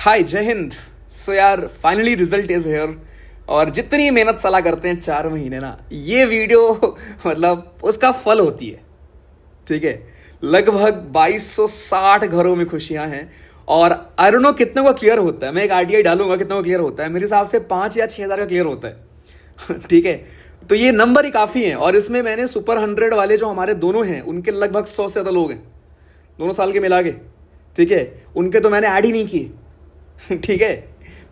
हाय जय हिंद। सो यार finally result is here. और जितनी मेहनत सलाह करते हैं 4 महीने ना, ये वीडियो मतलब उसका फल होती है। ठीक है, लगभग 2260 घरों में खुशियां हैं। और आई डोंट नो कितने को क्लियर होता है, मैं एक आरटीआई डालूंगा कितने को क्लियर होता है। मेरे हिसाब से 5 या 6 हज़ार का क्लियर होता है। ठीक है, तो ये नंबर ही काफ़ी है। और इसमें मैंने सुपर 100 वाले जो हमारे दोनों हैं उनके लगभग 100 से ज़्यादा लोग हैं दोनों साल के मिला के। ठीक है, उनके तो मैंने ऐड ही नहीं किए। ठीक है,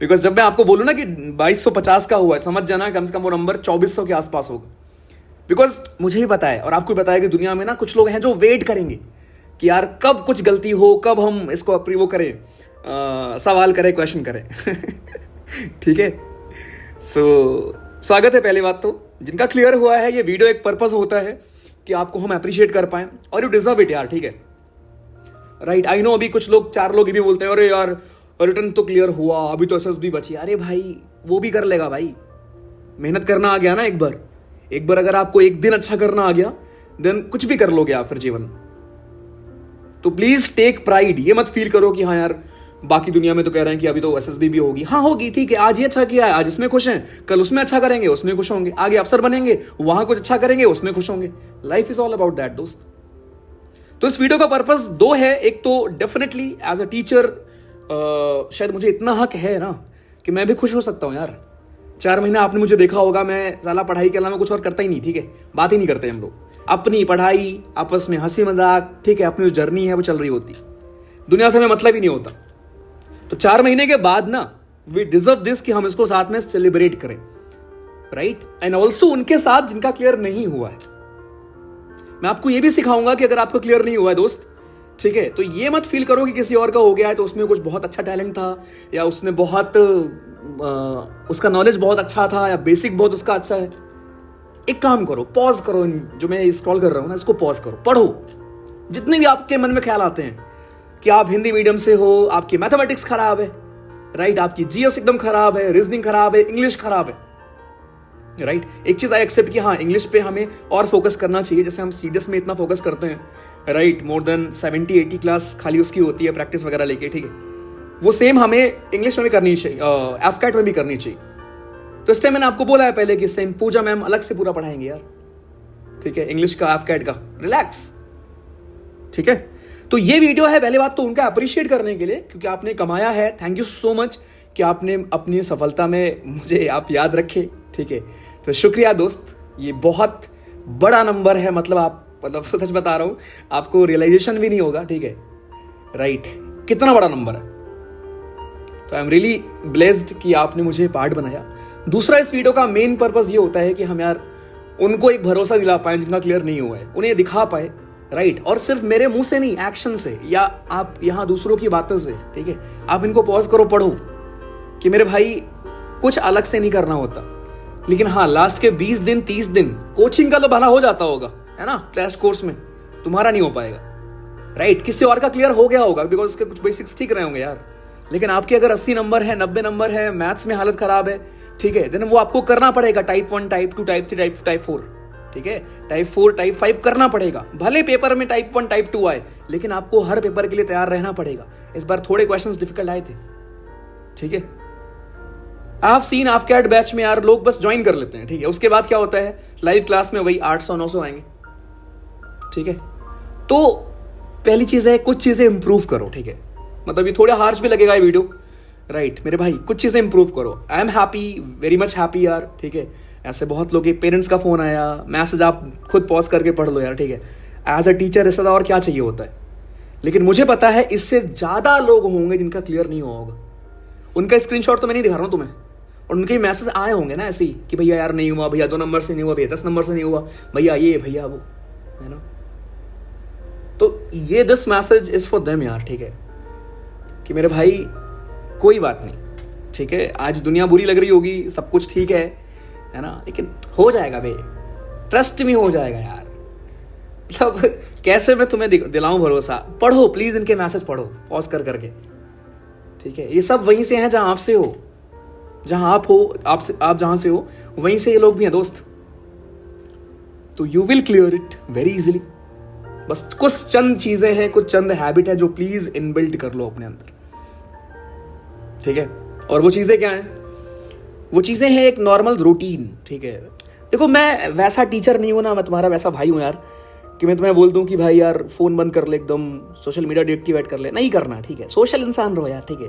बिकॉज जब मैं आपको बोलूँ ना कि 2250 का हुआ है, समझ जाना कम से कम वो नंबर 2400 के आसपास होगा। बिकॉज मुझे भी पता है और आपको भी पता है कि दुनिया में ना कुछ लोग हैं जो वेट करेंगे कि यार कब कुछ गलती हो, कब हम इसको वो करें, सवाल करें, क्वेश्चन करें। ठीक है, सो स्वागत है। पहली बात तो जिनका क्लियर हुआ है, ये वीडियो एक पर्पस होता है कि आपको हम अप्रिशिएट कर पाएं और यू डिजर्व इट यार। ठीक है, राइट। आई नो अभी कुछ लोग 4 लोग ये भी बोलते हैं अरे यार रिटर्न तो क्लियर हुआ, अभी तो एसएसबी बची। अरे भाई वो भी कर लेगा भाई, मेहनत करना आ गया ना। एक बार अगर आपको एक दिन अच्छा करना आ गया देन कुछ भी कर लोगे आप फिर जीवन। तो प्लीज टेक प्राइड, ये मत फील करो कि हाँ यार बाकी दुनिया में तो कह रहे हैं कि अभी तो एसएसबी भी होगी। हाँ होगी, ठीक है, आज ये अच्छा किया है, आज इसमें खुश हैं, कल उसमें अच्छा करेंगे, उसमें खुश होंगे, आगे अफसर बनेंगे, वहां कुछ अच्छा करेंगे, उसमें खुश होंगे। Life is all about that दोस्त। तो इस वीडियो का पर्पस 2 है। एक तो डेफिनेटली एज अ टीचर शायद मुझे इतना हक है ना कि मैं भी खुश हो सकता हूँ यार। 4 महीने आपने मुझे देखा होगा, मैं साला पढ़ाई के अलावा कुछ और करता ही नहीं। ठीक है, बात ही नहीं करते हम लोग, अपनी पढ़ाई, आपस में हंसी मजाक, ठीक है, अपनी जो जर्नी है वो चल रही होती, दुनिया से हमें मतलब ही नहीं होता। तो 4 महीने के बाद ना वी डिजर्व दिस कि हम इसको साथ में सेलिब्रेट करें, राइट। एंड ऑल्सो उनके साथ जिनका क्लियर नहीं हुआ है, मैं आपको ये भी सिखाऊंगा कि अगर आपको क्लियर नहीं हुआ है दोस्त, ठीक है, तो ये मत फील करो कि किसी और का हो गया है तो उसमें कुछ बहुत अच्छा टैलेंट था या उसने बहुत उसका नॉलेज बहुत अच्छा था या बेसिक बहुत उसका अच्छा है। एक काम करो, पॉज करो, जो मैं स्क्रॉल कर रहा हूं ना इसको पॉज करो, पढ़ो जितने भी आपके मन में ख्याल आते हैं कि आप हिंदी मीडियम से हो, आपकी मैथमेटिक्स खराब है, राइट, आपकी जीएस एकदम खराब है, रीजनिंग खराब है, इंग्लिश खराब है, राइट। एक चीज आई एक्सेप्ट कि हाँ इंग्लिश पे हमें और फोकस करना चाहिए, जैसे हम सीडीएस में इतना फोकस करते हैं, राइट, मोर देन 70-80 क्लास खाली उसकी होती है प्रैक्टिस वगैरह लेके। ठीक है, वो सेम हमें इंग्लिश में भी करनी चाहिए, एफकैट में भी करनी चाहिए। तो इस टाइम मैंने आपको बोला है पहले कि इस टाइम पूजा मैम अलग से पूरा पढ़ाएंगे यार। ठीक है, इंग्लिश का, एफकैट का, रिलैक्स। ठीक है, तो ये वीडियो है पहले बात तो उनका अप्रिशिएट करने के लिए, क्योंकि आपने कमाया है। थैंक यू सो मच कि आपने अपनी सफलता में मुझे आप याद रखे। ठीक है, तो शुक्रिया दोस्त, ये बहुत बड़ा नंबर है। मतलब सच बता रहा हूं, आपको रियलाइजेशन भी नहीं होगा। ठीक है, राइट, कितना बड़ा नंबर है। तो आई एम रियली ब्लेस्ड कि आपने मुझे पार्ट बनाया। दूसरा, इस वीडियो का मेन पर्पस ये होता है कि हम यार उनको एक भरोसा दिला पाए जिनका क्लियर नहीं हुआ है, उन्हें दिखा पाए, राइट। और सिर्फ मेरे मुंह से नहीं, एक्शन से, या आप यहां दूसरों की बातों से। ठीक है, आप इनको पॉज करो, पढ़ो कि मेरे भाई कुछ अलग से नहीं करना होता, लेकिन हाँ लास्ट के 20 दिन 30 दिन कोचिंग का तो भला हो जाता होगा, है ना, क्रैश कोर्स में। तुम्हारा नहीं हो पाएगा, राइट। किसी और का क्लियर हो गया होगा बिकॉज उसके कुछ बेसिक्स ठीक रहे होंगे यार। लेकिन आपके अगर 80 नंबर है, 90 नंबर है, मैथ्स में हालत खराब है, ठीक है, देन वो आपको करना पड़ेगा टाइप 1, टाइप 2, टाइप 3, टाइप 4। ठीक है, टाइप 4, टाइप 5 करना पड़ेगा। भले पेपर में टाइप 1, टाइप 2 आए, लेकिन आपको हर पेपर के लिए तैयार रहना पड़ेगा। इस बार थोड़े क्वेश्चंस डिफिकल्ट आए थे। ठीक है, आप सीन एफकैट बैच में यार लोग बस ज्वाइन कर लेते हैं। ठीक है, उसके बाद क्या होता है, लाइव क्लास में वही 800-900 आएंगे। ठीक है, तो पहली चीज है कुछ चीजें इंप्रूव करो। ठीक है, मतलब ये थोड़ा हार्श भी लगेगा ये वीडियो, राइट, मेरे भाई कुछ चीजें इंप्रूव करो। I am happy, very much happy यार। ठीक है, ऐसे बहुत लोग के पेरेंट्स का फोन आया, मैसेज आप खुद पॉज करके पढ़ लो यार। ठीक है, एज अ टीचर इससे और क्या चाहिए होता है। लेकिन मुझे पता है इससे ज्यादा लोग होंगे जिनका क्लियर नहीं हुआ होगा। उनका स्क्रीनशॉट तो मैं नहीं दिखा रहा हूं तुम्हें, और उनके मैसेज आए होंगे ना ऐसे ही कि भैया यार नहीं हुआ, भैया 2 नंबर से नहीं हुआ, भैया 10 नंबर से नहीं हुआ, भैया ये, भैया वो, है ना। तो ये this message is for them यार। ठीक है, कि मेरे भाई कोई बात नहीं, ठीक है, आज दुनिया बुरी लग रही होगी, सब कुछ ठीक है ना, लेकिन हो जाएगा बे, ट्रस्ट में हो जाएगा यार। मतलब कैसे मैं तुम्हें दिलाऊं भरोसा। पढ़ो प्लीज, इनके मैसेज पढ़ो पॉज कर करके। ठीक है, ये सब वहीं से हैं जहां आपसे हो, जहां आप हो, आप जहां से हो वहीं से ये लोग भी हैं दोस्त। तो you will clear it very easily. बस कुछ चंद चीजें हैं, कुछ चंद हैबिट है जो प्लीज इनबिल्ट कर लो अपने अंदर। ठीक है। और वो चीज़ें क्या हैं? वो चीज़ें हैं एक नॉर्मल रूटीन, ठीक है। देखो मैं वैसा टीचर नहीं हूँ ना, मैं तुम्हारा वैसा भाई हूँ यार, कि मैं तुम्हें बोल दूँ कि भाई यार फ़ोन बंद कर ले, एकदम सोशल मीडिया डीएक्टिवेट कर ले, नहीं करना, ठीक है। सोशल इंसान रहो यार, ठीक है।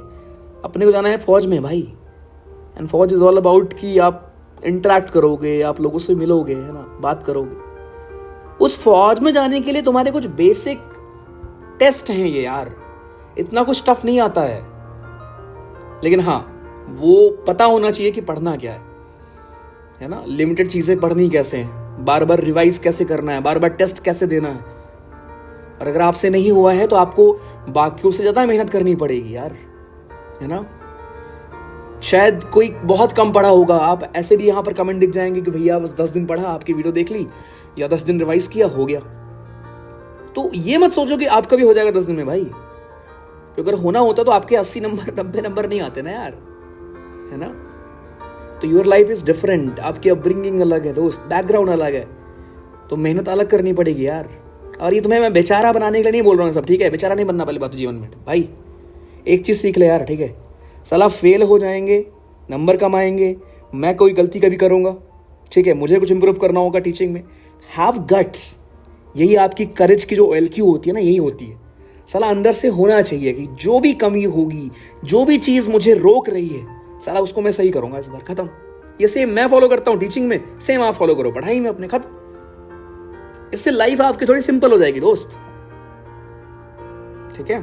अपने को जाना है फौज में भाई, एंड फौज इज़ ऑल अबाउट कि आप इंटरेक्ट करोगे, आप लोगों से मिलोगे, है ना, बात करोगे। उस फौज में जाने के लिए तुम्हारे कुछ बेसिक टेस्ट हैं ये यार, इतना कुछ टफ नहीं आता है। लेकिन हाँ, वो पता होना चाहिए कि पढ़ना क्या है ना, लिमिटेड चीज़ें पढ़नी कैसे हैं, बार बार रिवाइज कैसे करना है, बार बार टेस्ट कैसे देना है। और अगर आपसे नहीं हुआ है तो आपको बाकियों से ज़्यादा मेहनत करनी पड़ेगी यार, है ना। शायद कोई बहुत कम पढ़ा होगा, आप ऐसे भी यहाँ पर कमेंट दिख जाएंगे कि भैया बस 10 दिन पढ़ा, आपकी वीडियो देख ली या 10 दिन रिवाइज किया, हो गया। तो ये मत सोचो कि आपका भी हो जाएगा 10 दिन में भाई, क्योंकि अगर होना होता तो आपके 80 नंबर 90 नंबर नहीं आते ना यार, है ना। तो योर लाइफ इज डिफरेंट, आपकी अपब्रिंगिंग अलग है दोस्त, बैकग्राउंड अलग है, तो मेहनत अलग करनी पड़ेगी यार। और ये तुम्हें मैं बेचारा बनाने के लिए नहीं बोल रहा हूँ सब, ठीक है। बेचारा नहीं बनना पहले बात तो जीवन में भाई, एक चीज़ सीख ले यार, ठीक है। साला फेल हो जाएंगे, नंबर कम आएंगे, मैं कोई गलती कभी करूँगा, ठीक है, मुझे कुछ इंप्रूव करना होगा टीचिंग में, हैव गट्स। यही आपकी करेज की जो एलक्यू होती है ना, यही होती है। साला अंदर से होना चाहिए कि जो भी कमी होगी, जो भी चीज़ मुझे रोक रही है, साला उसको मैं सही करूंगा इस बार, खत्म। ये सेम मैं फॉलो करता हूं टीचिंग में, सेम आप फॉलो करो पढ़ाई में अपने, खत्म। इससे लाइफ आपकी थोड़ी सिंपल हो जाएगी दोस्त, ठीक है।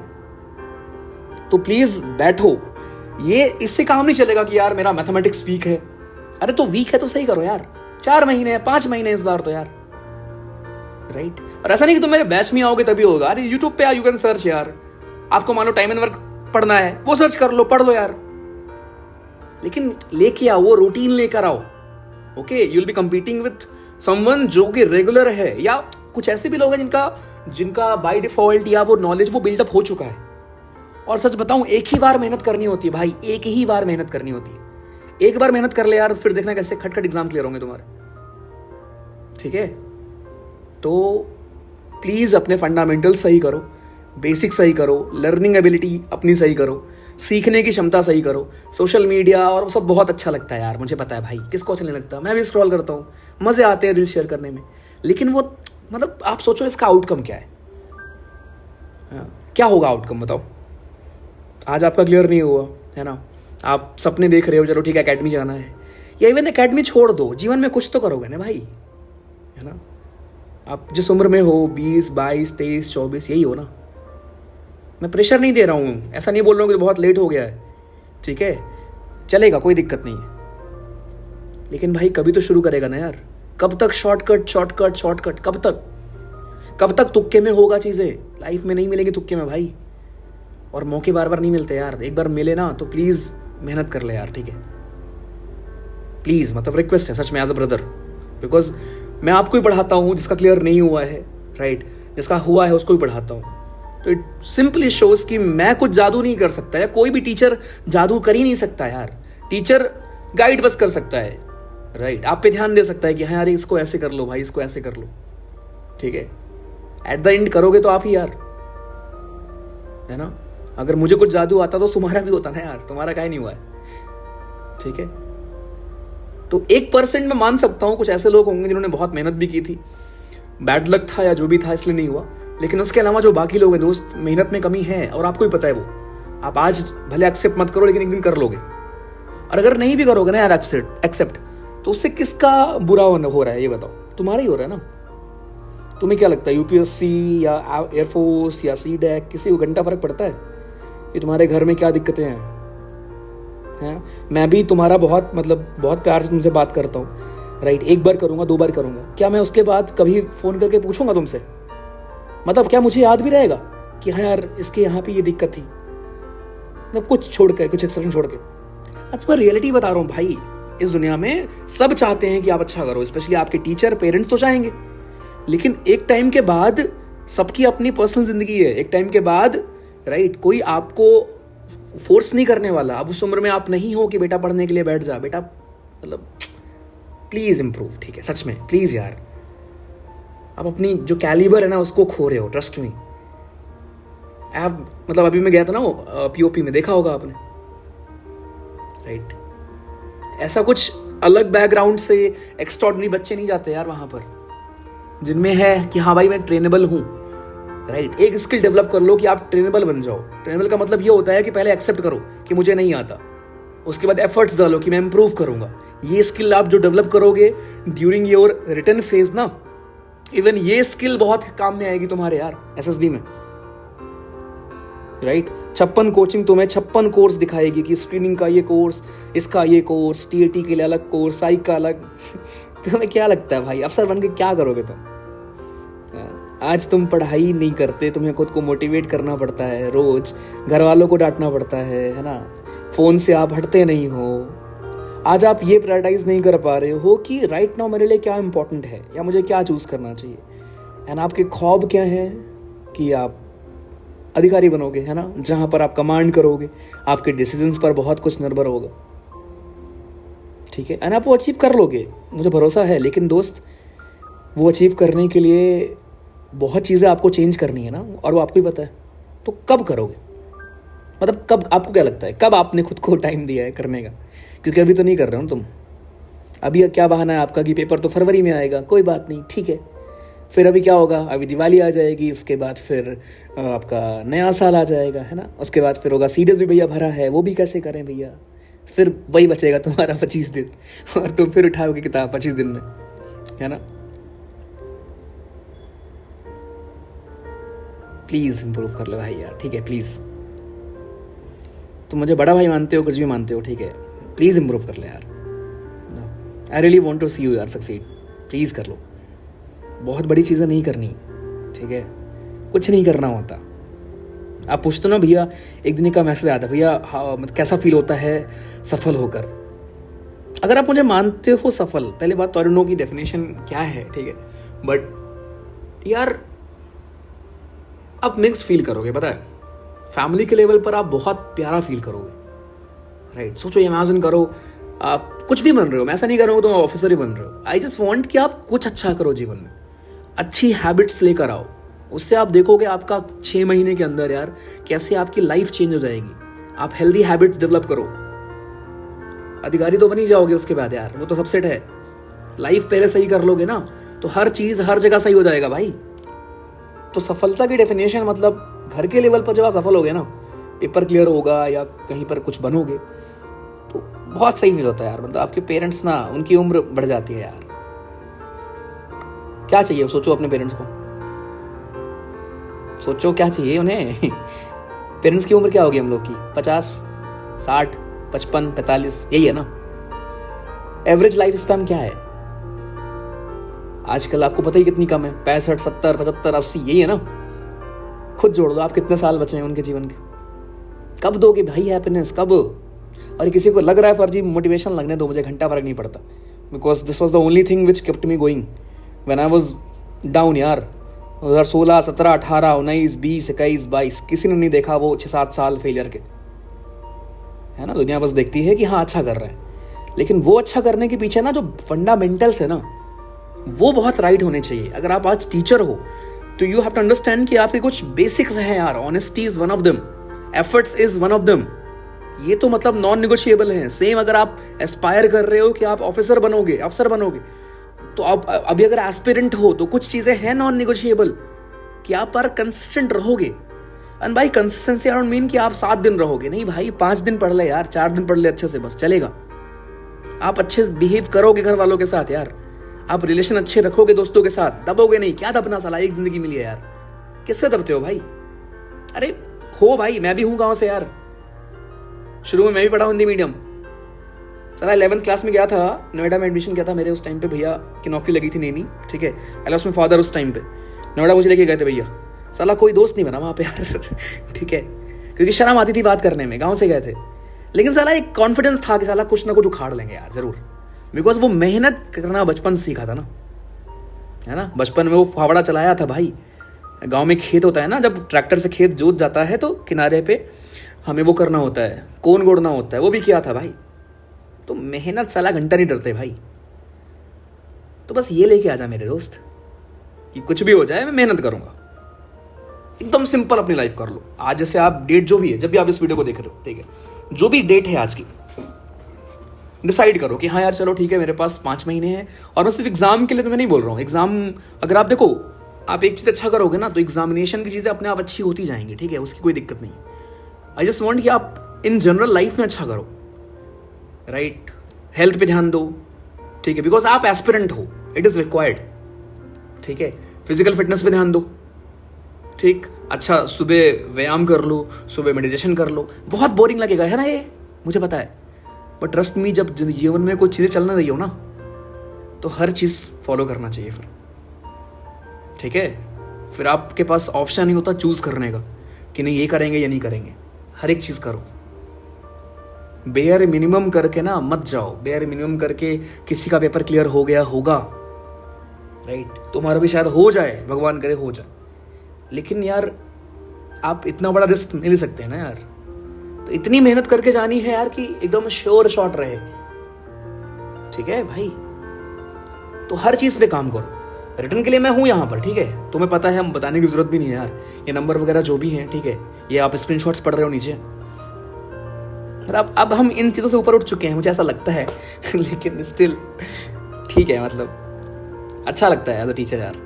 तो प्लीज बैठो, ये इससे काम नहीं चलेगा कि यार मेरा मैथमेटिक्स वीक है। अरे तो वीक है तो सही करो यार, 4 महीने 5 महीने इस बार तो यार, राइट। और ऐसा नहीं कि तुम मेरे बैच में आओगे तभी होगा। अरे यूट्यूब पे यू कैन सर्च यार, आपको मान लो टाइम एंड वर्क पढ़ना है, वो सर्च कर लो, पढ़ लो यार। लेकिन लेके आओ, वो रूटीन लेकर आओ, okay. You will be competing with someone जो कि रेगुलर है, या कुछ ऐसे भी लोग हैं जिनका बाय डिफॉल्ट या वो नॉलेज वो बिल्डअप हो चुका है। और सच बताऊं, एक ही बार मेहनत करनी होती है भाई, एक ही बार मेहनत करनी होती है। एक बार मेहनत कर ले यार, फिर देखना कैसे खटखट एग्जाम क्लियर होंगे तुम्हारे, ठीक है। तो प्लीज अपने फंडामेंटल सही करो, बेसिक सही करो, लर्निंग एबिलिटी अपनी सही करो, सीखने की क्षमता सही करो। सोशल मीडिया और वो सब बहुत अच्छा लगता है यार, मुझे पता है भाई, किसको अच्छा नहीं लगता, मैं भी स्क्रॉल करता हूँ, मजे आते हैं रील शेयर करने में। लेकिन वो मतलब आप सोचो इसका आउटकम क्या है, क्या होगा आउटकम बताओ। आज आपका क्लियर नहीं हुआ है ना, आप सपने देख रहे हो, चलो ठीक है अकेडमी जाना है, या इवन अकेडमी छोड़ दो, जीवन में कुछ तो करोगे ना भाई, है ना। आप जिस उम्र में हो, 20 22 23 24, यही हो ना। मैं प्रेशर नहीं दे रहा हूँ, ऐसा नहीं बोल रहा हूँ कि बहुत लेट हो गया है, ठीक है, चलेगा, कोई दिक्कत नहीं है। लेकिन भाई कभी तो शुरू करेगा ना यार। कब तक शॉर्टकट शॉर्टकट शॉर्टकट, कब तक तुक्के में होगा चीज़ें, लाइफ में नहीं मिलेंगी तुक्के में भाई। और मौके बार बार नहीं मिलते यार, एक बार मिले ना तो प्लीज़ मेहनत कर ले यार, ठीक है। प्लीज़, मतलब रिक्वेस्ट है सच में एज अ ब्रदर, बिकॉज मैं आपको ही पढ़ाता हूँ जिसका क्लियर नहीं हुआ है, राइट, जिसका हुआ है उसको भी पढ़ाता हूँ। तो इट सिंपली शोज कि मैं कुछ जादू नहीं कर सकता, या कोई भी टीचर जादू कर ही नहीं सकता यार। टीचर गाइड बस कर सकता है, राइट, आप पे ध्यान दे सकता है कि हाँ यार इसको ऐसे कर लो भाई, इसको ऐसे कर लो, ठीक है। एट द एंड करोगे तो आप ही यार, है ना। अगर मुझे कुछ जादू आता तो तुम्हारा भी होता ना यार, तुम्हारा काहे नहीं हुआ है, ठीक है। तो 1% मैं मान सकता हूँ, कुछ ऐसे लोग होंगे जिन्होंने बहुत मेहनत भी की थी, बैड लक था या जो भी था इसलिए नहीं हुआ। लेकिन उसके अलावा जो बाकी लोग हैं दोस्त, मेहनत में कमी है और आपको ही पता है वो। आप आज भले एक्सेप्ट मत करो, लेकिन एक दिन कर लोगे। और अगर नहीं भी करोगे ना यार एक्सेप्ट, तो उससे किसका बुरा हो रहा है ये बताओ, तुम्हारा ही हो रहा है ना। तुम्हें क्या लगता है, यूपीएससी या एयरफोर्स या सीडैक, किसी को घंटा फर्क पड़ता है कि तुम्हारे घर में क्या दिक्कतें हैं? मैं भी तुम्हारा बहुत प्यार से तुमसे बात करता हूँ, राइट। एक बार करूँगा, 2 बार करूँगा, क्या मैं उसके बाद कभी फ़ोन करके पूछूंगा तुमसे? मतलब क्या मुझे याद भी रहेगा कि हाँ यार इसके यहाँ पे ये दिक्कत थी? मतलब कुछ छोड़ के, कुछ एक्सेप्शन छोड़ के। मैं रियलिटी बता रहा हूँ भाई, इस दुनिया में सब चाहते हैं कि आप अच्छा करो, स्पेशली आपके टीचर, पेरेंट्स तो चाहेंगे। लेकिन एक टाइम के बाद सबकी अपनी पर्सनल जिंदगी है। एक टाइम के बाद, राइट, कोई आपको फोर्स नहीं करने वाला। अब उस उम्र में आप नहीं हो कि बेटा पढ़ने के लिए बैठ जा, बेटा मतलब प्लीज इंप्रूव, ठीक है, सच में प्लीज यार। आप अपनी जो कैलिबर है ना उसको खो रहे हो, ट्रस्ट मी। आप मतलब अभी मैं गया था ना वो पीओपी में, देखा होगा आपने, राइट। ऐसा कुछ अलग बैकग्राउंड से एक्स्ट्राऑर्डिनरी बच्चे नहीं जाते यार वहां पर, जिनमें है कि हाँ भाई मैं ट्रेनेबल हूँ, राइट। एक स्किल डेवलप कर लो कि आप ट्रेनेबल बन जाओ। ट्रेनेबल का मतलब ये होता है कि पहले एक्सेप्ट करो कि मुझे नहीं आता, उसके बाद एफर्ट्स डालो कि मैं इंप्रूव करूंगा। ये स्किल आप जो डेवलप करोगे ड्यूरिंग योर रिटर्न फेज ना, इवन ये स्किल बहुत काम में आएगी तुम्हारे यार एसएसबी में, राइट। 56 कोचिंग तुम्हें 56 कोर्स दिखाएगी कि स्क्रीनिंग का ये कोर्स, इसका ये कोर्स, टीएटी के लिए अलग कोर्स, साइक का अलग। तुम्हें क्या लगता है भाई अफसर बन के क्या करोगे तुम? आज तुम पढ़ाई नहीं करते, तुम्हें खुद को मोटिवेट करना पड़ता है, रोज घर वालों को डांटना पड़ता है ना। फोन से आप हटते नहीं हो। आज आप ये प्रायोरिटाइज नहीं कर पा रहे हो कि राइट नाउ मेरे लिए क्या इंपॉर्टेंट है या मुझे क्या चूज करना चाहिए। एंड आपके ख्वाब क्या है कि आप अधिकारी बनोगे, है ना, जहां पर आप कमांड करोगे, आपके डिसीजंस पर बहुत कुछ निर्भर होगा, ठीक है। एंड आप वो अचीव कर लोगे, मुझे भरोसा है। लेकिन दोस्त, वो अचीव करने के लिए बहुत चीज़ें आपको चेंज करनी है ना, और वो आपको ही पता है। तो कब करोगे? मतलब कब? आपको क्या लगता है कब आपने खुद को टाइम दिया है करने का? क्योंकि अभी तो नहीं कर रहे हो तुम। अभी क्या बहाना है आपका कि पेपर तो फरवरी में आएगा, कोई बात नहीं, ठीक है। फिर अभी क्या होगा? अभी दिवाली आ जाएगी, उसके बाद फिर आपका नया साल आ जाएगा, है ना। उसके बाद फिर होगा सीडीएस भी भैया भरा है, वो भी कैसे करें भैया। फिर वही बचेगा तुम्हारा 25 दिन, और तुम फिर उठाओगे किताब 25 दिन में, है ना। प्लीज़ इम्प्रूव कर लो भाई यार, ठीक है, प्लीज़। तुम मुझे बड़ा भाई मानते हो, कुछ भी मानते हो, ठीक है, प्लीज़ इम्प्रूव कर लो यार। I really want to see you यार सक्सीड। प्लीज़ कर लो। बहुत बड़ी चीज़ें नहीं करनी, ठीक है, कुछ नहीं करना होता। आप पूछते हो ना भैया, एक दिन का मैसेज आया था, भैया मतलब कैसा फील होता है सफल होकर। अगर आप मुझे मानते हो सफल, पहले बात तो आई डोंट नो की डेफिनेशन क्या है, ठीक है, बट यार आप मिक्स्ड फील करोगे, पता है। फैमिली के लेवल पर आप बहुत प्यारा फील करोगे, राइट। सोचो, इमेजिन करो आप कुछ भी बन रहे हो, मैं ऐसा नहीं कर रहा हूँ तुम ऑफिसर ही बन रहे हो। आई जस्ट वांट कि आप कुछ अच्छा करो जीवन में, अच्छी हैबिट्स लेकर आओ। उससे आप देखोगे आपका 6 महीने के अंदर यार कैसे आपकी लाइफ चेंज हो जाएगी। आप हेल्दी हैबिट्स डेवलप करो, अधिकारी तो बन ही जाओगे उसके बाद यार, वो तो सब सेट है। लाइफ पहले सही कर लोगे ना, तो हर चीज हर जगह सही हो जाएगा भाई। तो सफलता की डेफिनेशन मतलब घर के लेवल पर जब आप सफल होगे ना, पेपर क्लियर होगा या कहीं पर कुछ बनोगे, तो बहुत सही फील होता है यार। मतलब आपके पेरेंट्स ना, उनकी उम्र बढ़ जाती है यार। क्या चाहिए सोचो अपने पेरेंट्स को, सोचो क्या चाहिए उन्हें। पेरेंट्स की उम्र क्या होगी हम लोग की? 50, 60, 55, 45, यही है ना। एवरेज लाइफ स्पैन क्या है आजकल? आपको पता ही कितनी कम है, 65, 70, 75, 80, यही है ना। खुद जोड़ दो आप कितने साल बचे हैं उनके जीवन के। कब दोगे भाई हैप्पीनेस, कब? और किसी को लग रहा है फर्जी मोटिवेशन, लगने दो, मुझे घंटा फर्क नहीं पड़ता। Because this was the only thing which kept me going when I was down यार। 2016, 17, 18, 19, 20, 21, 22, किसी ने नहीं देखा वो 6-7 साल फेलियर के, है ना। दुनिया बस देखती है कि हाँ अच्छा कर रहे हैं, लेकिन वो अच्छा करने के पीछे ना जो फंडामेंटल्स है ना, वो बहुत राइट होने चाहिए। अगर आप आज टीचर हो तो यू हैव टू अंडरस्टैंड कि आपके कुछ बेसिक्स हैं यार। Honesty is one of them, efforts is one of them. ये तो मतलब नॉन निगोशिएबल हैं। सेम अगर आप एस्पायर कर रहे हो कि आप ऑफिसर बनोगे, अफसर बनोगे, तो आप अभी अगर एस्पिरेंट हो तो कुछ चीजें हैं नॉन निगोशिएबल कि आप पर कंसिस्टेंट रहोगे। And by consistency I don't mean कि आप 7 दिन रहोगे, नहीं भाई, 5 दिन पढ़ ले यार, 4 दिन पढ़ ले अच्छे से, बस चलेगा। आप अच्छे से बिहेव करोगे घर वालों के साथ यार, आप रिलेशन अच्छे रखोगे दोस्तों के साथ, दबोगे नहीं। क्या दबना, साला एक जिंदगी मिली है यार, किससे दबते हो भाई? अरे हो भाई, मैं भी हूं गांव से यार। शुरू में मैं भी पढ़ा हिंदी मीडियम। साला 11th क्लास में गया था, नोएडा में एडमिशन किया था मेरे। उस टाइम पे भैया की नौकरी लगी थी नेवी, ठीक है। आई लॉस्ट माय फादर उस टाइम पे। नोएडा मुझे लेके गए थे भैया। साला कोई दोस्त नहीं बना वहाँ पे यार, ठीक है, क्योंकि शर्म आती थी बात करने में। गाँव से गए थे, लेकिन साला एक कॉन्फिडेंस था कि साला कुछ ना कुछ उखाड़ लेंगे यार जरूर। बिकॉज वो मेहनत करना बचपन से सीखा था ना, है ना। बचपन में वो फावड़ा चलाया था भाई। गांव में खेत होता है ना, जब ट्रैक्टर से खेत जोत जाता है तो किनारे पे हमें वो करना होता है, कोन गोड़ना होता है, वो भी किया था भाई। तो मेहनत साला घंटा नहीं डरते भाई। तो बस ये लेके आ जा मेरे दोस्त कि कुछ भी हो जाए मैं मेहनत करूंगा। एकदम सिंपल अपनी लाइफ कर लो। आज जैसे आप डेट जो भी है, जब भी आप इस वीडियो को देख रहे हो, ठीक है, जो भी डेट है आज की, डिसाइड करो कि हाँ यार चलो ठीक है, मेरे पास 5 महीने हैं। और मैं सिर्फ एग्जाम के लिए तो मैं नहीं बोल रहा हूँ, एग्जाम अगर आप देखो, आप एक चीज़ अच्छा करोगे ना तो एग्जामिनेशन की चीज़ें अपने आप अच्छी होती जाएंगी, ठीक है, उसकी कोई दिक्कत नहीं। आई जस्ट वॉन्ट कि आप इन जनरल लाइफ में अच्छा करो, राइट। हेल्थ पे ध्यान दो, ठीक है, बिकॉज आप एस्पिरेंट हो, इट इज़ रिक्वायर्ड, ठीक है। फिजिकल फिटनेस पे ध्यान दो, ठीक। अच्छा, सुबह व्यायाम कर लो, सुबह मेडिटेशन कर लो। बहुत बोरिंग लगेगा है ना ये, मुझे पता है, बट ट्रस्ट मी, जब जीवन में कोई चीज़ें चल ना रही हो ना तो हर चीज़ फॉलो करना चाहिए फिर, ठीक है। फिर आपके पास ऑप्शन नहीं होता चूज करने का कि नहीं ये करेंगे या नहीं करेंगे। हर एक चीज़ करो, बेयर मिनिमम करके ना मत जाओ। बेयर मिनिमम करके किसी का पेपर क्लियर हो गया होगा, राइट, तुम्हारा भी शायद हो जाए, भगवान करे हो जाए, लेकिन यार आप इतना बड़ा रिस्क नहीं ले सकते ना यार। तो इतनी मेहनत करके जानी है यार कि एकदम श्योर शॉट रहे, ठीक है भाई। तो हर चीज पे काम करो। रिटर्न के लिए मैं हूं यहां पर, ठीक है, तुम्हें पता है, हम बताने की जरूरत भी नहीं है यार। ये नंबर वगैरह जो भी हैं, ठीक है, ये आप स्क्रीनशॉट्स पढ़ रहे हो नीचे। अब हम इन चीजों से ऊपर उठ चुके हैं, मुझे ऐसा लगता है लेकिन स्टिल ठीक है, मतलब अच्छा लगता है एज अ टीचर यार।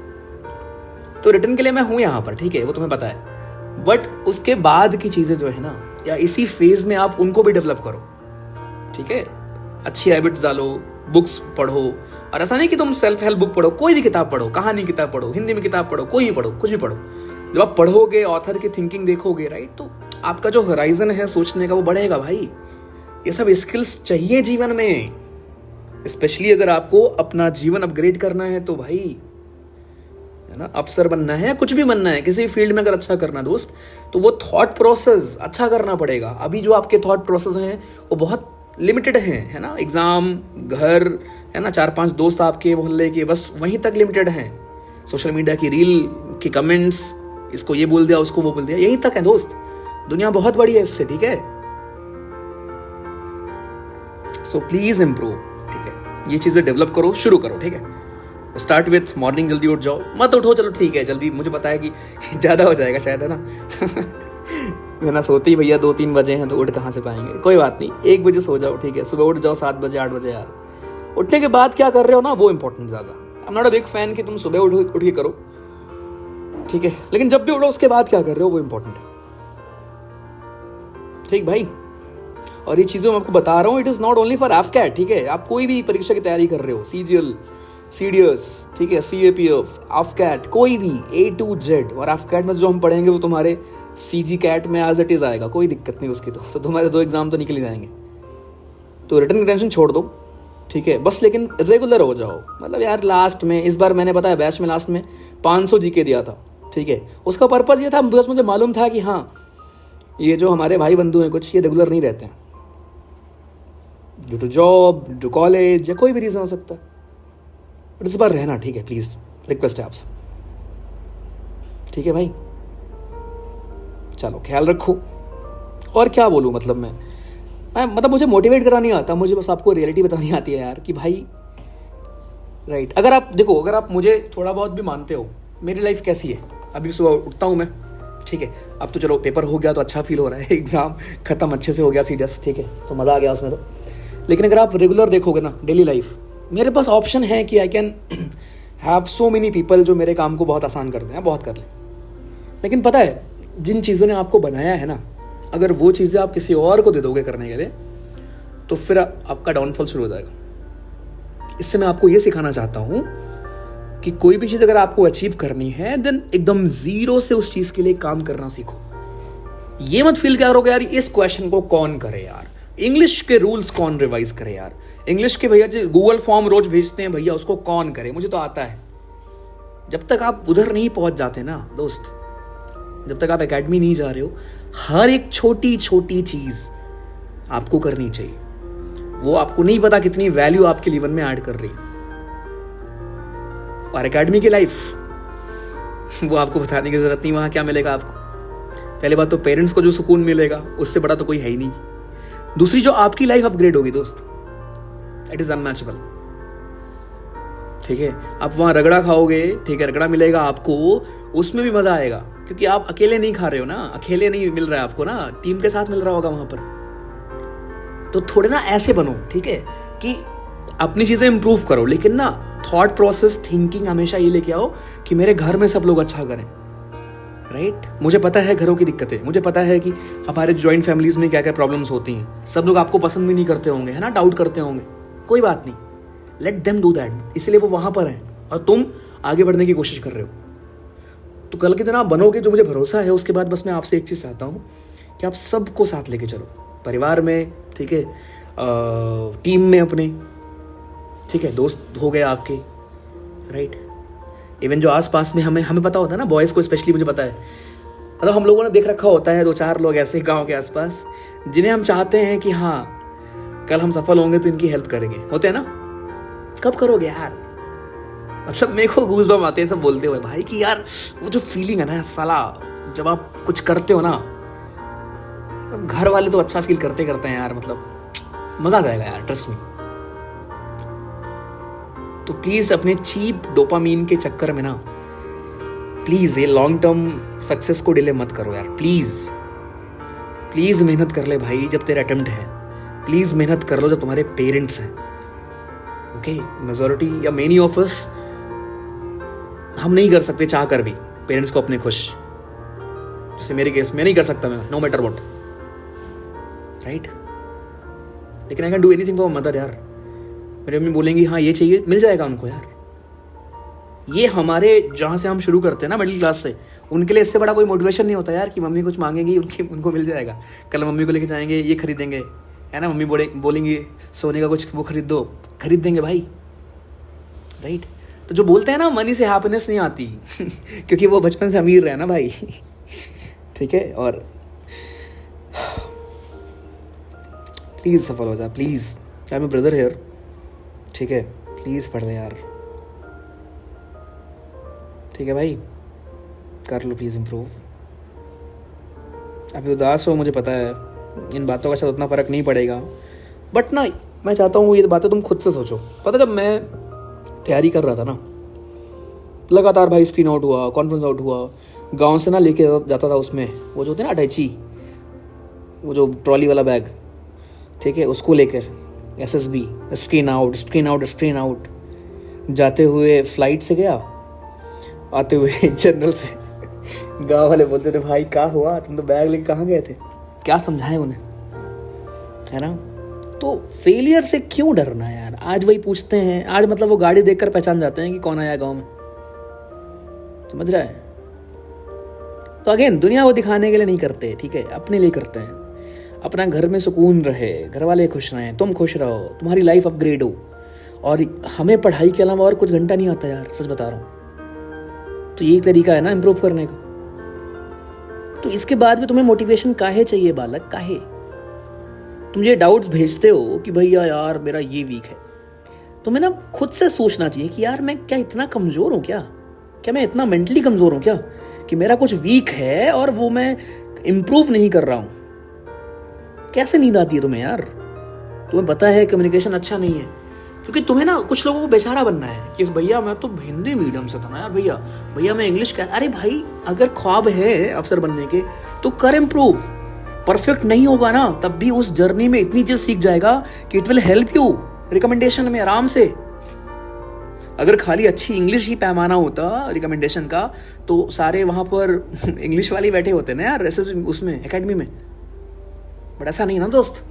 तो रिटर्न के लिए मैं हूं यहां पर, ठीक है, वो तुम्हें पता है। बट उसके बाद की चीजें जो है ना, या इसी फेज में आप उनको भी डेवलप करो, ठीक है। अच्छी हैबिट्स डालो, बुक्स पढ़ो। और ऐसा नहीं कि तुम सेल्फ हेल्प बुक पढ़ो, कोई भी किताब पढ़ो, कहानी किताब पढ़ो, हिंदी में किताब पढ़ो, कोई भी पढ़ो, कुछ भी पढ़ो। जब आप पढ़ोगे, ऑथर की थिंकिंग देखोगे, राइट, तो आपका जो होराइजन है सोचने का वो बढ़ेगा भाई। ये सब स्किल्स चाहिए जीवन में, स्पेशली अगर आपको अपना जीवन अपग्रेड करना है तो भाई, है ना, अफसर बनना है, कुछ भी बनना है, किसी भी फील्ड में अगर अच्छा करना दोस्त, तो वो थॉट प्रोसेस अच्छा करना पड़ेगा। अभी जो आपके थॉट प्रोसेस हैं वो बहुत लिमिटेड हैं, है ना, एग्जाम, घर, है ना, 4-5 दोस्त आपके मोहल्ले के, बस वहीं तक लिमिटेड हैं। सोशल मीडिया की रील की कमेंट्स, इसको ये बोल दिया, उसको वो बोल दिया, यहीं तक है दोस्त। दुनिया बहुत बड़ी है इससे, ठीक है। सो प्लीज इंप्रूव, ठीक है, ये चीजें डेवलप करो, शुरू करो, ठीक है। स्टार्ट विथ मॉर्निंग, जल्दी उठ जाओ, मत उठो, चलो ठीक है जल्दी, मुझे पता है कि ज़्यादा हो जाएगा शायद, है ना है ना, सोते ही भैया 2-3 बजे हैं तो उठ कहाँ से पाएंगे, कोई बात नहीं, 1 बजे सो जाओ, ठीक है, सुबह उठ जाओ 7 बजे 8 बजे यार। उठने के बाद क्या कर रहे हो ना, वो इंपॉर्टेंट ज़्यादा। I am not a big fan कि तुम सुबह उठ के करो, ठीक है, लेकिन जब भी उठो उसके बाद क्या कर रहे हो वो इंपॉर्टेंट है, ठीक भाई। और ये चीज़ें मैं आपको बता रहा हूँ, it is not only for AFCAT, ठीक है। आप कोई भी परीक्षा की तैयारी कर रहे हो, सीजीएल, सीडीएस, ठीक है, सीएपीएफ, एफकैट, कोई भी A to Z। और एफकैट में जो हम पढ़ेंगे वो तुम्हारे सीजी कैट में एज इट इज आएगा, कोई दिक्कत नहीं उसकी, तो तुम्हारे 2 एग्जाम तो निकल ही जाएंगे। तो रिटर्न की टेंशन छोड़ दो, ठीक है, बस लेकिन रेगुलर हो जाओ। मतलब यार लास्ट में, इस बार मैंने पता है बैच में लास्ट में 500 जीके दिया था, ठीक है। उसका पर्पज़ ये था, बस मुझे मालूम था कि हाँ ये जो हमारे भाई बंधु हैं कुछ, ये रेगुलर नहीं रहते हैं, due to job, due college, या कोई भी रीज़न हो सकता है। बट इस बार रहना, ठीक है, प्लीज़, रिक्वेस्ट है आपसे, ठीक है भाई। चलो ख्याल रखो। और क्या बोलूँ, मतलब मैं मतलब मुझे मोटिवेट करना नहीं आता, मुझे बस आपको रियलिटी बतानी आती है यार कि भाई, राइट, अगर आप देखो, अगर आप मुझे थोड़ा बहुत भी मानते हो, मेरी लाइफ कैसी है, अभी सुबह उठता हूँ मैं, ठीक है, अब तो चलो पेपर हो गया तो अच्छा फील हो रहा है, एग्जाम खत्म अच्छे से हो गया सीरियस, ठीक है, तो मज़ा आ गया उसमें तो। लेकिन अगर आप रेगुलर देखोगे ना डेली लाइफ, मेरे पास ऑप्शन है कि I can have so many people जो मेरे काम को बहुत आसान कर दें, बहुत कर लें। लेकिन पता है, जिन चीज़ों ने आपको बनाया है ना, अगर वो चीज़ें आप किसी और को दे दोगे करने के लिए, तो फिर आपका डाउनफॉल शुरू हो जाएगा। इससे मैं आपको ये सिखाना चाहता हूँ कि कोई भी चीज़ अगर आपको अचीव करनी है, देन एकदम जीरो से उस चीज़ के लिए काम करना सीखो। ये मत फील करोगे यार इस क्वेश्चन को कौन करे यार, इंग्लिश के रूल्स कौन रिवाइज करे यार, इंग्लिश के भैया जो गूगल फॉर्म रोज भेजते हैं भैया उसको कौन करे, मुझे तो आता है। जब तक आप उधर नहीं पहुंच जाते ना दोस्त, जब तक आप एकेडमी नहीं जा रहे हो, हर एक छोटी छोटी चीज आपको करनी चाहिए। वो आपको नहीं पता कितनी वैल्यू आपके जीवन में ऐड कर रही है। और एकेडमी की लाइफ वो आपको बताने की जरूरत नहीं, वहां क्या मिलेगा आपको। पहली बात तो पेरेंट्स को जो सुकून मिलेगा उससे बड़ा तो कोई है ही नहीं। दूसरी जो आपकी लाइफ अपग्रेड होगी दोस्त, इट इज अनमैचेबल, ठीक है। आप वहां रगड़ा खाओगे, ठीक है, रगड़ा मिलेगा आपको, उसमें भी मजा आएगा, क्योंकि आप अकेले नहीं खा रहे हो ना, अकेले नहीं मिल रहा है आपको ना, टीम के साथ मिल रहा होगा वहां पर। तो थोड़े ना ऐसे बनो, ठीक है, कि अपनी चीजें इंप्रूव करो, लेकिन ना थॉट प्रोसेस थिंकिंग हमेशा ये लेके आओ कि मेरे घर में सब लोग अच्छा करें, राइट? मुझे पता है घरों की दिक्कतें, मुझे पता है कि हमारे जॉइंट फैमिलीज में क्या क्या प्रॉब्लम्स होती हैं, सब लोग आपको पसंद भी नहीं करते होंगे, है ना, डाउट करते होंगे, कोई बात नहीं, लेट देम डू दैट, इसलिए वो वहां पर हैं और तुम आगे बढ़ने की कोशिश कर रहे हो। तो कल के दिन आप बनोगे जो मुझे भरोसा है। उसके बाद बस मैं आपसे एक चीज़ चाहता हूँ कि आप सबको साथ लेके चलो, परिवार में, ठीक है, टीम में अपने, ठीक है, दोस्त हो गए आपके, राइट, इवन जो आसपास में हमें पता होता है ना, बॉयज़ को स्पेशली मुझे पता है, मतलब हम लोगों ने देख रखा होता है 2-4 लोग ऐसे गांव के आसपास जिन्हें हम चाहते हैं कि हाँ कल हम सफल होंगे तो इनकी हेल्प करेंगे, होते हैं ना? कब करोगे यार? मतलब मेरे को गूज़बम्स आते हैं सब बोलते हुए भाई कि यार वो जो फीलिंग है ना साला, जब आप कुछ करते हो ना, घर वाले तो अच्छा फील करते हैं यार, मतलब मजा आ जाएगा यार, ट्रस्ट मी। तो प्लीज अपने चीप डोपामीन के चक्कर में ना, प्लीज ये लॉन्ग टर्म सक्सेस को डिले मत करो यार, प्लीज मेहनत कर ले भाई जब तेरा अटेम्प्ट है, प्लीज मेहनत कर लो जब तुम्हारे पेरेंट्स हैं, ओके? मेजॉरिटी या मेनी ऑफ अस हम नहीं कर सकते चाह कर भी पेरेंट्स को अपने खुश, जैसे मेरे केस में नहीं कर सकता मैं, नो मैटर व्हाट, राइट? लेकिन I can do anything for mother यार। मेरी मम्मी बोलेंगी हाँ ये चाहिए, मिल जाएगा उनको यार। ये हमारे जहाँ से हम शुरू करते हैं ना, मिडिल क्लास से, उनके लिए इससे बड़ा कोई मोटिवेशन नहीं होता यार कि मम्मी कुछ मांगेगी उनको मिल जाएगा। कल मम्मी को लेके जाएंगे, ये खरीदेंगे, है ना, मम्मी बोलेंगी सोने का कुछ वो खरीद दो, खरीद देंगे भाई, राइट? तो जो बोलते हैं ना मनी से हैप्पीनेस नहीं आती क्योंकि वो बचपन से अमीर रहे ना भाई ठीक है? और प्लीज़ सफल हो जा, please, I am brother here, ठीक है? प्लीज़ पढ़ ले यार, ठीक है भाई, कर लो प्लीज़ इम्प्रूव। अभी उदास हो, मुझे पता है, इन बातों का शायद उतना फ़र्क नहीं पड़ेगा, बट ना मैं चाहता हूँ ये बातें तुम खुद से सोचो। पता जब मैं तैयारी कर रहा था ना, लगातार भाई स्क्रीन आउट हुआ, कॉन्फ्रेंस आउट हुआ, गांव से ना लेके जाता था उसमें वो जो होते हैं ना अटैची, वो जो ट्रॉली वाला बैग, ठीक है, उसको लेकर SSB, स्क्रीन आउट, जाते हुए फ्लाइट से गया, आते हुए जनरल से। गांव वाले बोलते थे भाई क्या हुआ, तुम तो बैग लेके कहाँ गए थे? क्या समझाएं उन्हें, है ना? तो फेलियर से क्यों डरना यार? आज वही पूछते हैं, आज मतलब वो गाड़ी देखकर पहचान जाते हैं कि कौन आया गांव में, समझ रहा है? तो अगेन दुनिया वो दिखाने के लिए नहीं करते, ठीक है, अपने लिए करते हैं। अपना घर में सुकून रहे, घर वाले खुश रहें, तुम खुश रहो, तुम्हारी लाइफ अपग्रेड हो। और हमें पढ़ाई के अलावा और कुछ घंटा नहीं आता यार, सच बता रहा हूँ। तो ये तरीका है ना इम्प्रूव करने का। तो इसके बाद भी तुम्हें मोटिवेशन काहे चाहिए बालक, काहे? तुम ये डाउट्स भेजते हो कि भैया यार मेरा ये वीक है, तुम्हें ना खुद से सोचना चाहिए कि यार मैं क्या इतना कमज़ोर हूँ क्या मैं इतना मेंटली कमज़ोर हूँ क्या कि मेरा कुछ वीक है और वो मैं इम्प्रूव नहीं कर रहा हूँ? कैसे नींद आती है तुम्हें यार? तुम्हें पता है कम्युनिकेशन अच्छा नहीं है, क्योंकि तुम्हें ना कुछ लोगों को बेचारा बनना है कि भैया मैं तो हिंदी मीडियम से था ना यार, भैया मैं इंग्लिश का। अरे भाई अगर ख्वाब है अफसर बनने के तो कर इम्प्रूव। परफेक्ट नहीं होगा ना, तब भी उस जर्नी में इतनी चीज सीख जाएगा कि it will help you recommendation में आराम से। अगर खाली अच्छी इंग्लिश ही पैमाना होता रिकमेंडेशन का तो सारे वहां पर इंग्लिश वाले बैठे होते ना यार, ऐसे उसमें एकेडमी में, बट ऐसा नहीं ना दोस्त।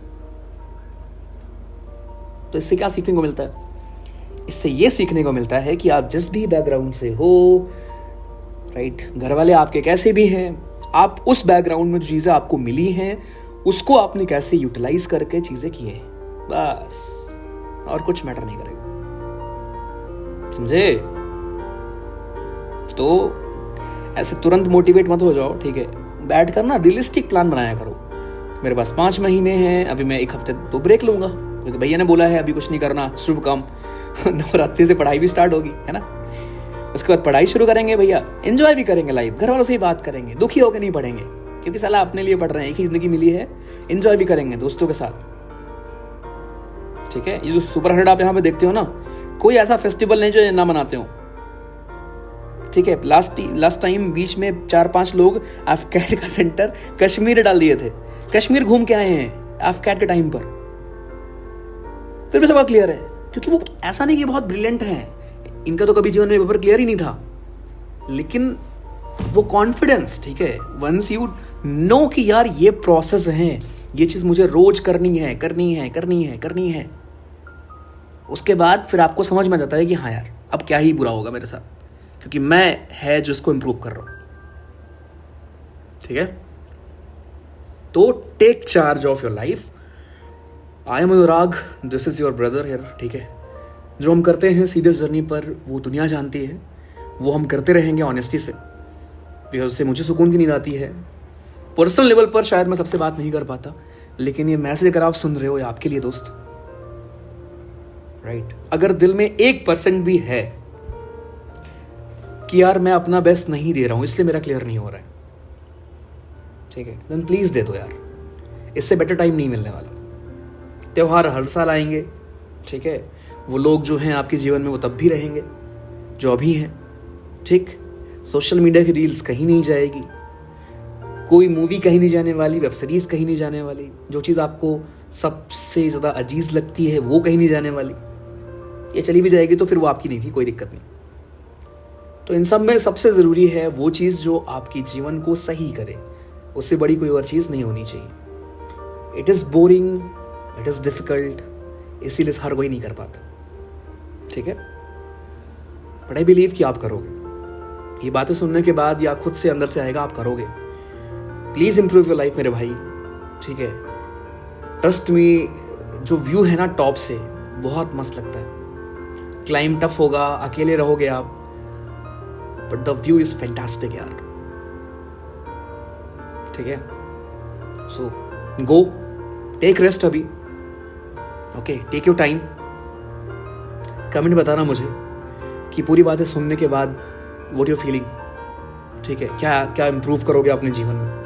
तो इससे क्या सीखने को मिलता है? इससे ये सीखने को मिलता है कि आप जिस भी बैकग्राउंड से हो, राइट, घर वाले आपके कैसे भी हैं, आप उस बैकग्राउंड में जो चीज़ें आपको मिली हैं उसको आपने कैसे यूटिलाइज करके चीज़ें की है, बस, और कुछ मैटर नहीं करेगा, समझे? तो ऐसे तुरंत मोटिवेट मत हो जाओ, ठीक है? बैठ कर ना रियलिस्टिक प्लान बनाया करो। मेरे पास 5 महीने हैं, अभी मैं 1 हफ्ते तो ब्रेक लूंगा क्योंकि भैया ने बोला है अभी कुछ नहीं करना, शुभ काम नवरात्रि से पढ़ाई भी स्टार्ट होगी, है ना? उसके बाद पढ़ाई शुरू करेंगे भैया, एंजॉय भी करेंगे लाइफ, घर वालों से ही बात करेंगे, दुखी होकर नहीं पढ़ेंगे क्योंकि साला अपने लिए पढ़ रहे हैं, एक ही जिंदगी मिली है, एंजॉय भी करेंगे दोस्तों के साथ, ठीक है? ये जो सुपर 100 आप यहाँ पे देखते हो ना, कोई ऐसा फेस्टिवल नहीं जो ना मनाते हो, ठीक है? लास्ट टाइम बीच में 4-5 लोग एफकैट का सेंटर कश्मीर डाल दिए थे, कश्मीर घूम के आए हैं एफकैट के टाइम पर, फिर भी सबका क्लियर है, क्योंकि वो ऐसा नहीं कि बहुत ब्रिलियंट हैं, इनका तो कभी जीवन में पेपर क्लियर ही नहीं था, लेकिन वो कॉन्फिडेंस, ठीक है, वंस यू नो कि यार ये प्रोसेस है, ये चीज़ मुझे रोज करनी है करनी है करनी है करनी है, उसके बाद फिर आपको समझ में आ जाता है कि हाँ यार अब क्या ही बुरा होगा मेरे साथ, क्योंकि मैं है जो इसको इम्प्रूव कर रहा हूँ, ठीक है। तो take charge of your life. I am Anurag, this is your brother here, ठीक है। जो हम करते हैं सीरियस जर्नी पर वो दुनिया जानती है, वो हम करते रहेंगे ऑनेस्टी से, बिकॉज उससे मुझे सुकून की नींद आती है। पर्सनल लेवल पर शायद मैं सबसे बात नहीं कर पाता, लेकिन ये मैसेज अगर आप सुन रहे हो ये आपके लिए दोस्त, राइट। अगर दिल में 1% भी है कि यार मैं अपना बेस्ट नहीं दे रहा हूं इसलिए मेरा क्लियर नहीं हो रहा है, ठीक है, देन प्लीज दे दो यार, इससे बेटर टाइम नहीं मिलने वाला। त्योहार हर साल आएंगे, ठीक है, वो लोग जो हैं आपके जीवन में वो तब भी रहेंगे जो अभी हैं, ठीक। सोशल मीडिया की रील्स कहीं नहीं जाएगी, कोई मूवी कहीं नहीं जाने वाली, वेब सीरीज कहीं नहीं जाने वाली, जो चीज़ आपको सबसे ज़्यादा अजीज लगती है वो कहीं नहीं जाने वाली, ये चली भी जाएगी तो फिर वो आपकी नहीं थी, कोई दिक्कत नहीं। तो इन सब में सबसे ज़रूरी है वो चीज़ जो आपके जीवन को सही करे, उससे बड़ी कोई और चीज़ नहीं होनी चाहिए। It is boring, it is difficult, इसीलिए हर कोई नहीं कर पाता, ठीक है, बट आई बिलीव कि आप करोगे। ये बातें सुनने के बाद या खुद से अंदर से आएगा आप करोगे। प्लीज़ इम्प्रूव योर लाइफ मेरे भाई, ठीक है। ट्रस्ट मी, जो व्यू है ना टॉप से बहुत मस्त लगता है, क्लाइम टफ होगा, अकेले रहोगे आप, but the view is fantastic यार, ठीक है। सो गो टेक रेस्ट अभी, okay, take your time. Comment बताना मुझे कि पूरी बातें सुनने के बाद व्हाट यू फीलिंग, ठीक है, क्या क्या इंप्रूव करोगे अपने जीवन में।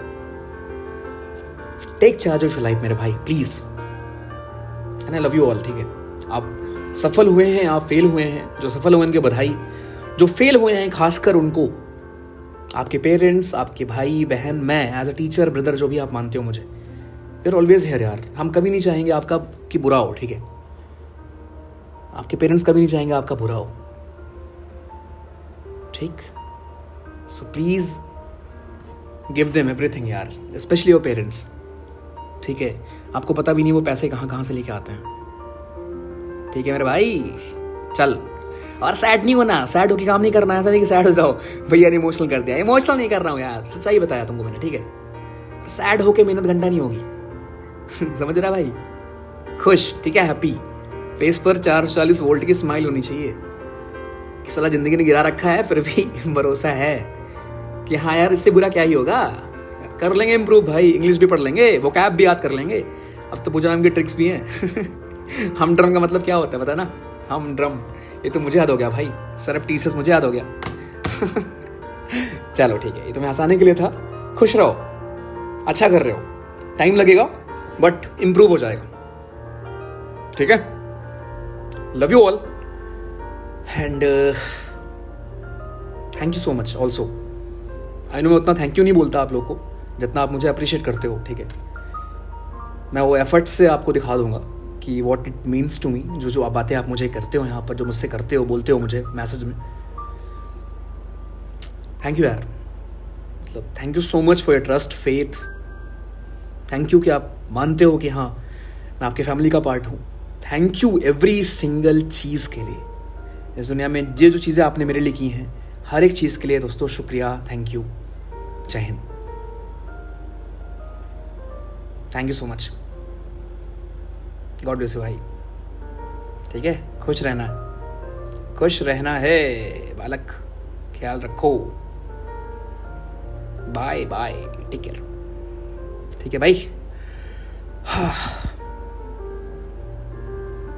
Take charge of your life मेरे भाई please, and I love you all, ठीक है। आप सफल हुए हैं, आप फेल हुए हैं, जो सफल हुए उनके बधाई, जो फेल हुए हैं खासकर उनको, आपके पेरेंट्स, आपके भाई बहन, मैं एज अ टीचर, ब्रदर, जो भी आप मानते हो मुझे, वी आर ऑलवेज हियर यार। हम कभी नहीं चाहेंगे आपका कि बुरा हो, ठीक है, आपके पेरेंट्स कभी नहीं चाहेंगे आपका बुरा हो, ठीक। So please give them everything यार, स्पेशली योर पेरेंट्स, ठीक है। आपको पता भी नहीं वो पैसे कहाँ कहाँ से लेके आते हैं, ठीक है मेरे भाई। चल, और सैड नहीं होना, सैड होकर काम नहीं करना, ऐसा नहीं कि सैड हो जाओ भैया इमोशनल कर दिया, इमोशनल नहीं कर रहा हूँ यार, सच्चाई बताया तुमको मैंने, ठीक है। सैड होके मेहनत घंटा नहीं होगी समझ रहा भाई, खुश, ठीक है, हैप्पी, फेस पर 440 वोल्ट की स्माइल होनी चाहिए कि साला जिंदगी ने गिरा रखा है फिर भी भरोसा है कि हाँ यार इससे बुरा क्या ही होगा, कर लेंगे इम्प्रूव भाई, इंग्लिश भी पढ़ लेंगे, वो कैब भी याद कर लेंगे, अब तो पूजा नाम की ट्रिक्स भी हैं हम ड्रम का मतलब क्या होता है पता ना, हम ड्रम, ये तो मुझे याद हो गया भाई, सरप्टीसियस मुझे याद हो गया चलो ठीक है, ये तुम्हें हंसाने के लिए था। खुश रहो, अच्छा कर रहे हो, टाइम लगेगा बट इंप्रूव हो जाएगा, ठीक है। Love you all and thank you so much also. I know मैं उतना थैंक यू नहीं बोलता आप लोग को जितना आप मुझे अप्रिशिएट करते हो, ठीक है। मैं वो एफर्ट्स से आपको दिखा दूंगा कि what it means to me, जो आप बातें आप मुझे करते हो यहाँ पर, जो मुझसे करते हो, बोलते हो मुझे मैसेज में। थैंक यू यार, मतलब thank you so much for your trust, faith, thank you कि आप मानते हो कि हाँ मैं आपके फैमिली का पार्ट हूँ। थैंक यू एवरी सिंगल चीज़ के लिए, इस दुनिया में ये जो चीज़ें आपने मेरे लिए की हैं, हर एक चीज़ के लिए दोस्तों शुक्रिया, थैंक यू, जय Hind, thank you so much, God bless you भाई, ठीक है। खुश रहना है, खुश रहना है बालक, ख्याल रखो, बाय बाय, टेक केयर, ठीक है भाई,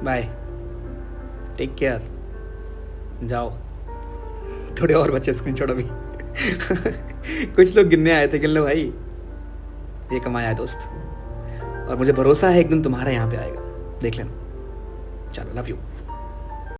बाय, टेक केयर, जाओ, थोड़े और बच्चे स्क्रीनशॉट अभी कुछ लोग गिनने आए थे, गिन लो भाई, ये कमाया है दोस्त, और मुझे भरोसा है एक दिन तुम्हारा यहाँ पे आएगा, देख लेना। चलो, लव यू।